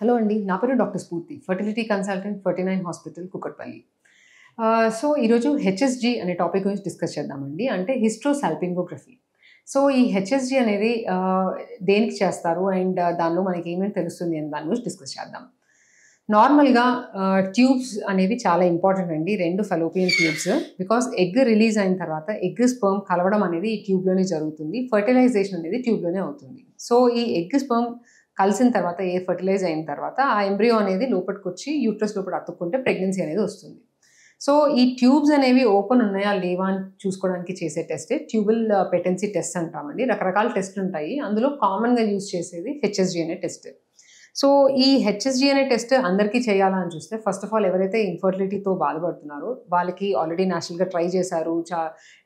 Hello అండి, నా పేరు డాక్టర్ స్ఫూర్తి, fertility consultant 49 hospital Kukatpally. So ఈరోజు హెచ్ఎస్జీ అనే టాపిక్ గురించి డిస్కస్ చేద్దామండి. అంటే హిస్ట్రోసాల్పింగోగ్రఫీ. సో ఈ హెచ్ఎస్జీ అనేది దేనికి చేస్తారు అండ్ దానిలో మనకి ఏమేమి తెలుస్తుంది అని దాని గురించి డిస్కస్ చేద్దాం. నార్మల్గా ట్యూబ్స్ అనేవి చాలా ఇంపార్టెంట్ అండి, 2 fallopian tubes. Because egg release అయిన తర్వాత ఎగ్ స్పర్మ్ కలవడం అనేది ఈ ట్యూబ్లోనే జరుగుతుంది, ఫర్టిలైజేషన్ అనేది ట్యూబ్లోనే అవుతుంది. సో ఈ ఎగ్ స్పర్మ్ కలిసిన తర్వాత, ఫర్టిలైజ్ అయిన తర్వాత ఆ ఎంబ్రియో అనేది లోపలికి వచ్చి యూట్రస్ లోపల అతుక్కుంటే ప్రెగ్నెన్సీ అనేది వస్తుంది. సో ఈ ట్యూబ్స్ అనేవి ఓపెన్ ఉన్నాయా లేవా అని చూసుకోవడానికి చేసే టెస్టే ట్యూబల్ పెటెన్సీ టెస్ట్ అంటామండి. రకరకాల టెస్ట్లు ఉంటాయి, అందులో కామన్గా యూజ్ చేసేది హెచ్ఎస్జీ అనే టెస్ట్. సో ఈ హెచ్ఎస్జీ అనే టెస్ట్ అందరికీ చేయాలని చూస్తే, ఫస్ట్ ఆఫ్ ఆల్ ఎవరైతే ఇన్ఫర్టిలిటీతో బాధపడుతున్నారో వాళ్ళకి ఆల్రెడీ నేచురల్గా ట్రై చేశారు,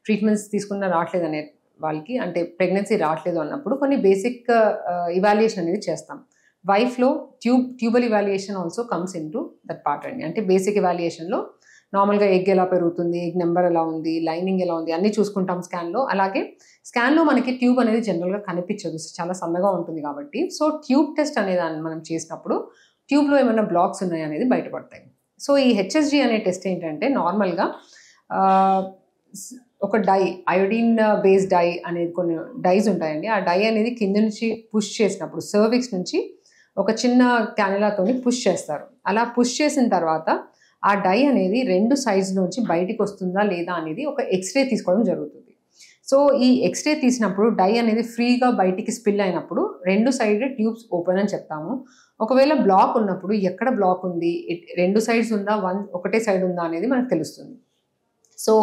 ట్రీట్మెంట్స్ తీసుకున్న రావట్లేదు అనే వాళ్ళకి, అంటే ప్రెగ్నెన్సీ రావట్లేదు అన్నప్పుడు కొన్ని బేసిక్ ఇవాల్యుయేషన్ అనేది చేస్తాం. వైఫ్లో tubal evaluation also comes into that part అండి. అంటే బేసిక్ ఇవాల్యుయేషన్లో నార్మల్గా ఎగ్ ఎలా పెరుగుతుంది, ఎగ్ నెంబర్ ఎలా ఉంది, లైనింగ్ ఎలా ఉంది అన్నీ చూసుకుంటాం స్కాన్లో. అలాగే స్కాన్లో మనకి ట్యూబ్ అనేది జనరల్గా కనిపించదు, చాలా సన్నగా ఉంటుంది కాబట్టి. సో ట్యూబ్ టెస్ట్ అనేది మనం చేసినప్పుడు ట్యూబ్లో ఏమైనా బ్లాక్స్ ఉన్నాయి అనేది బయటపడతాయి. సో ఈ హెచ్ఎస్జీ అనే టెస్ట్ ఏంటంటే నార్మల్గా ఒక డై, అయోడిన్ బేస్డ్ డై అనేది కొన్ని డైస్ ఉంటాయండి. ఆ డై అనేది కింద నుంచి పుష్ చేసినప్పుడు సర్విక్స్ నుంచి ఒక చిన్న క్యానులాతోని పుష్ చేస్తారు. అలా పుష్ చేసిన తర్వాత ఆ డై అనేది 2 సైడ్స్ నుంచి బయటికి వస్తుందా లేదా అనేది ఒక ఎక్స్రే తీసుకోవడం జరుగుతుంది. సో ఈ ఎక్స్రే తీసినప్పుడు డై అనేది ఫ్రీగా బయటికి స్పిల్ అయినప్పుడు 2 సైడ్ ట్యూబ్స్ ఓపెన్ అని చెప్తాము. ఒకవేళ బ్లాక్ ఉన్నప్పుడు ఎక్కడ బ్లాక్ ఉంది, 2 సైడ్స్ ఉందా, ఒకటే సైడ్ ఉందా అనేది మనకు తెలుస్తుంది. సో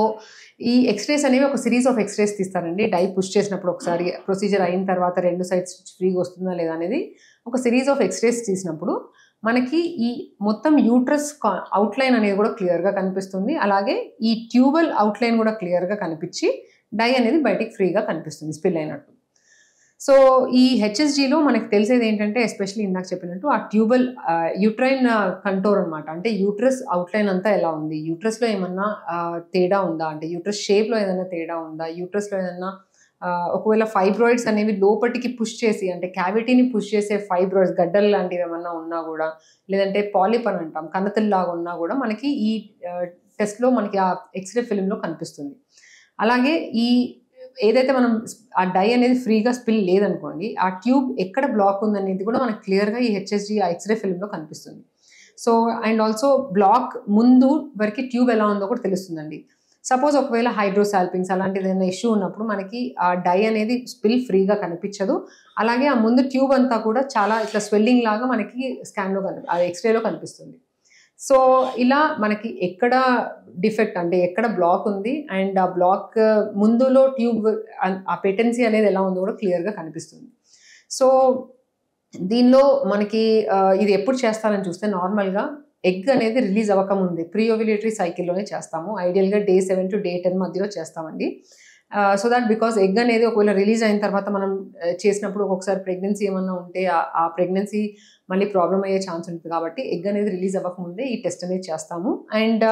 ఈ ఎక్స్రేస్ అనేవి ఒక సిరీస్ ఆఫ్ ఎక్స్రేస్ తీస్తారండి. డై పుష్ చేసినప్పుడు ఒకసారి, ప్రొసీజర్ అయిన తర్వాత 2 సైడ్స్ ఫ్రీగా వస్తుందా లేదా అనేది ఒక సిరీస్ ఆఫ్ ఎక్స్రేస్ తీసినప్పుడు మనకి ఈ మొత్తం యూట్రస్ అవుట్లైన్ అనేది కూడా క్లియర్గా కనిపిస్తుంది. అలాగే ఈ ట్యూబల్ అవుట్లైన్ కూడా క్లియర్గా కనిపించి డై అనేది బయటికి ఫ్రీగా కనిపిస్తుంది స్పిల్ అయినట్టు. సో ఈ హెచ్ఎస్జీలో మనకి తెలిసేది ఏంటంటే, ఎస్పెషల్లీ ఇందాక చెప్పినట్టు ఆ ట్యూబల్ యూట్రైన్ కంటోర్ అనమాట. అంటే యూట్రస్ అవుట్లైన్ అంతా ఎలా ఉంది, యూట్రస్లో ఏమన్నా తేడా ఉందా, అంటే యూట్రస్ షేప్లో ఏదైనా తేడా ఉందా, యూట్రస్లో ఏదైనా ఒకవేళ ఫైబ్రాయిడ్స్ అనేవి లోపటికి పుష్ చేసి, అంటే క్యావిటీని పుష్ చేసే ఫైబ్రాయిడ్స్ గడ్డలు లాంటివి ఏమన్నా ఉన్నా కూడా, లేదంటే పాలిప్ అని అంటాం, కణతల్లాగా ఉన్నా కూడా మనకి ఈ టెస్ట్లో మనకి ఆ ఎక్స్రే ఫిలింలో కనిపిస్తుంది. అలాగే ఈ ఏదైతే మనం ఆ డై అనేది ఫ్రీగా స్పిల్ లేదనుకోండి, ఆ ట్యూబ్ ఎక్కడ బ్లాక్ ఉందనేది కూడా మనకు క్లియర్గా ఈ హెచ్ఎస్జీ ఆ ఎక్స్రే ఫిలింలో కనిపిస్తుంది. సో అండ్ ఆల్సో బ్లాక్ ముందు వరకు ట్యూబ్ ఎలా ఉందో కూడా తెలుస్తుందండి. సపోజ్ ఒకవేళ హైడ్రోసాల్పింగ్స్ అలాంటిది ఏదైనా ఇష్యూ ఉన్నప్పుడు మనకి ఆ డై అనేది స్పిల్ ఫ్రీగా కనిపించదు. అలాగే ఆ ముందు ట్యూబ్ అంతా కూడా చాలా ఇట్లా స్వెల్లింగ్ లాగా మనకి స్కాన్లో ఆ ఎక్స్రేలో కనిపిస్తుంది. సో ఇలా మనకి ఎక్కడ డిఫెక్ట్, అంటే ఎక్కడ బ్లాక్ ఉంది అండ్ ఆ బ్లాక్ ముందులో ట్యూబ్ ఆ పెటెన్సీ అనేది ఎలా ఉందో కూడా క్లియర్గా కనిపిస్తుంది. సో దీనిలో మనకి ఇది ఎప్పుడు చేస్తారని చూస్తే, నార్మల్గా ఎగ్ అనేది రిలీజ్ అవ్వకముందే ప్రీ ఓవ్యులేటరీ సైకిల్లోనే చేస్తాము. ఐడియల్గా Day 7 to Day 10 మధ్యలో చేస్తామండి. సో దాట్ బికాస్ ఎగ్ అనేది ఒకవేళ రిలీజ్ అయిన తర్వాత మనం చేసినప్పుడు ఒక్కొక్కసారి ప్రెగ్నెన్సీ ఏమన్నా ఉంటే ఆ ప్రెగ్నెన్సీ మళ్ళీ ప్రాబ్లం అయ్యే ఛాన్స్ ఉంటుంది. కాబట్టి ఎగ్ అనేది రిలీజ్ అవ్వకముందే ఈ టెస్ట్ అనేది చేస్తాము. అండ్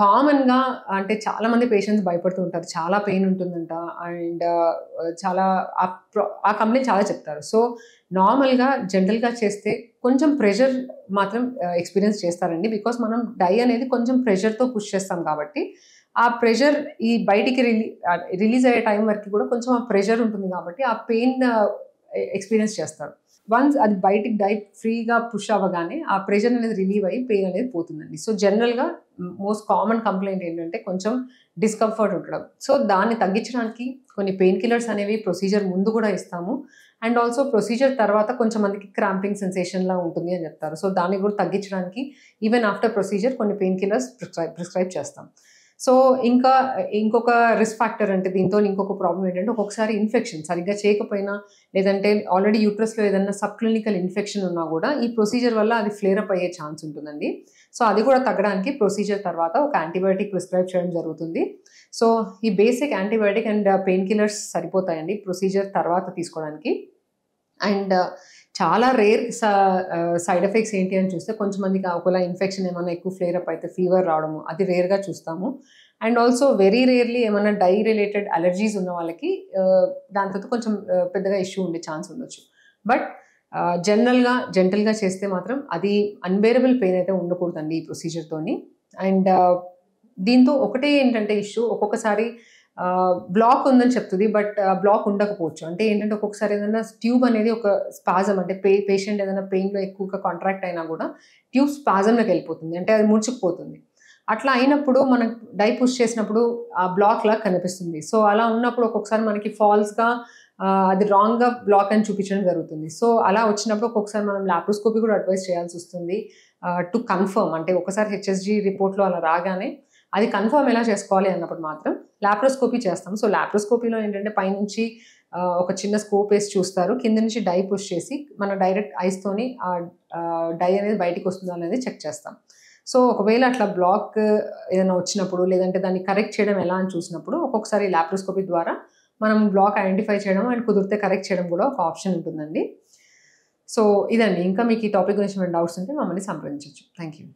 కామన్గా అంటే చాలామంది పేషెంట్స్ భయపడుతూ ఉంటారు, చాలా పెయిన్ ఉంటుందంట అండ్ చాలా ఆ కంప్లైంట్ చాలా చెప్తారు. సో నార్మల్గా జనరల్గా చేస్తే కొంచెం ప్రెషర్ మాత్రం ఎక్స్పీరియన్స్ చేస్తారండి. బికాస్ మనం డై అనేది కొంచెం ప్రెషర్తో పుష్ చేస్తాం కాబట్టి ఆ ప్రెషర్ ఈ బయటికి రిలీజ్ అయ్యే టైం వరకు కూడా కొంచెం ఆ ప్రెషర్ ఉంటుంది కాబట్టి ఆ పెయిన్ ఎక్స్పీరియన్స్ చేస్తారు. వన్స్ అది బయటికి డై ఫ్రీగా పుష్ అవ్వగానే ఆ ప్రెషర్ అనేది రిలీవ్ అయ్యి పెయిన్ అనేది పోతుందండి. సో జనరల్గా మోస్ట్ కామన్ కంప్లైంట్ ఏంటంటే కొంచెం డిస్కంఫర్ట్ ఉండడం. సో దాన్ని తగ్గించడానికి కొన్ని పెయిన్ కిల్లర్స్ అనేవి ప్రొసీజర్ ముందు కూడా ఇస్తాము. అండ్ ఆల్సో ప్రొసీజర్ తర్వాత కొంచెం మందికి క్రాంపింగ్ సెన్సేషన్లా ఉంటుంది అని చెప్తారు. సో దాన్ని కూడా తగ్గించడానికి ఈవెన్ ఆఫ్టర్ ప్రొసీజర్ కొన్ని పెయిన్ కిల్లర్స్ ప్రిస్క్రైబ్ చేస్తాం. సో ఇంకొక రిస్క్ ఫ్యాక్టర్ అంటే దీంతో ఇంకొక ప్రాబ్లం ఏంటంటే, ఒక్కొక్కసారి ఇన్ఫెక్షన్ సరిగ్గా చేయకపోయినా, లేదంటే ఆల్రెడీ యూట్రస్లో ఏదైనా సబ్ క్లినికల్ ఇన్ఫెక్షన్ ఉన్నా కూడా ఈ ప్రొసీజర్ వల్ల అది ఫ్లేరప్ అయ్యే ఛాన్స్ ఉంటుందండి. సో అది కూడా తగ్గడానికి ప్రొసీజర్ తర్వాత ఒక యాంటీబయాటిక్ ప్రిస్క్రైబ్ చేయడం జరుగుతుంది. సో ఈ basic antibiotic and painkillers సరిపోతాయండి ప్రొసీజర్ తర్వాత తీసుకోవడానికి. అండ్ చాలా రేర్ సైడ్ ఎఫెక్ట్స్ ఏంటి అని చూస్తే, కొంచెం మందికి ఒకవేళ ఇన్ఫెక్షన్ ఏమైనా ఎక్కువ ఫ్లేరప్ అయితే ఫీవర్ రావడము అది రేర్గా చూస్తాము. అండ్ ఆల్సో వెరీ రేర్లీ ఏమైనా డై రిలేటెడ్ అలర్జీస్ ఉన్న వాళ్ళకి దాంతో కొంచెం పెద్దగా ఇష్యూ ఉండే ఛాన్స్ ఉండొచ్చు. బట్ జెంటల్గా చేస్తే మాత్రం అది అన్బేరబుల్ పెయిన్ అయితే ఉండకూడదండి ఈ ప్రొసీజర్తోని. అండ్ దీంతో ఒకటే ఏంటంటే ఇష్యూ, ఒక్కొక్కసారి బ్లాక్ ఉందని చెప్తుంది, బట్ బ్లాక్ ఉండకపోవచ్చు. అంటే ఏంటంటే ఒక్కొక్కసారి ఏదైనా ట్యూబ్ అనేది ఒక స్పాజం, అంటే పేషెంట్ ఏదైనా పెయిన్లో ఎక్కువగా కాంట్రాక్ట్ అయినా కూడా ట్యూబ్ స్పాజంలోకి వెళ్ళిపోతుంది, అంటే అది ముడుచుకుపోతుంది. అట్లా అయినప్పుడు మనకు డై పుష్ చేసినప్పుడు ఆ బ్లాక్ లాగా కనిపిస్తుంది. సో అలా ఉన్నప్పుడు ఒక్కొక్కసారి మనకి ఫాల్స్గా అది రాంగ్గా బ్లాక్ అని చూపించడం జరుగుతుంది. సో అలా వచ్చినప్పుడు ఒక్కొక్కసారి మనం లాప్రోస్కోపీ కూడా అడ్వైస్ చేయాల్సి వస్తుంది టు కన్ఫర్మ్. అంటే ఒకసారి హెచ్ఎస్జీ రిపోర్ట్లో అలా రాగానే అది కన్ఫర్మ్ ఎలా చేసుకోవాలి అన్నప్పుడు మాత్రం లాప్రోస్కోపీ చేస్తాం. సో లాప్రోస్కోపీలో ఏంటంటే పైనుంచి ఒక చిన్న స్కోప్ వేసి చూస్తారు, కింద నుంచి డై పుష్ చేసి మన డైరెక్ట్ ఐస్తోని డై అనేది బయటికి వస్తుందా అనేది చెక్ చేస్తాం. సో ఒకవేళ అట్లా బ్లాక్ ఏదైనా వచ్చినప్పుడు, లేదంటే దాన్ని కరెక్ట్ చేయడం ఎలా అని చూసినప్పుడు ఒక్కొక్కసారి లాప్రోస్కోపీ ద్వారా మనం బ్లాక్ ఐడెంటిఫై చేయడం అండ్ కుదిరితే కరెక్ట్ చేయడం కూడా ఒక ఆప్షన్ ఉంటుందండి. సో ఇదండి. ఇంకా మీకు ఈ టాపిక్ గురించి ఏమైనా డౌట్స్ ఉంటే మమ్మల్ని సంప్రదించవచ్చు. Thank you.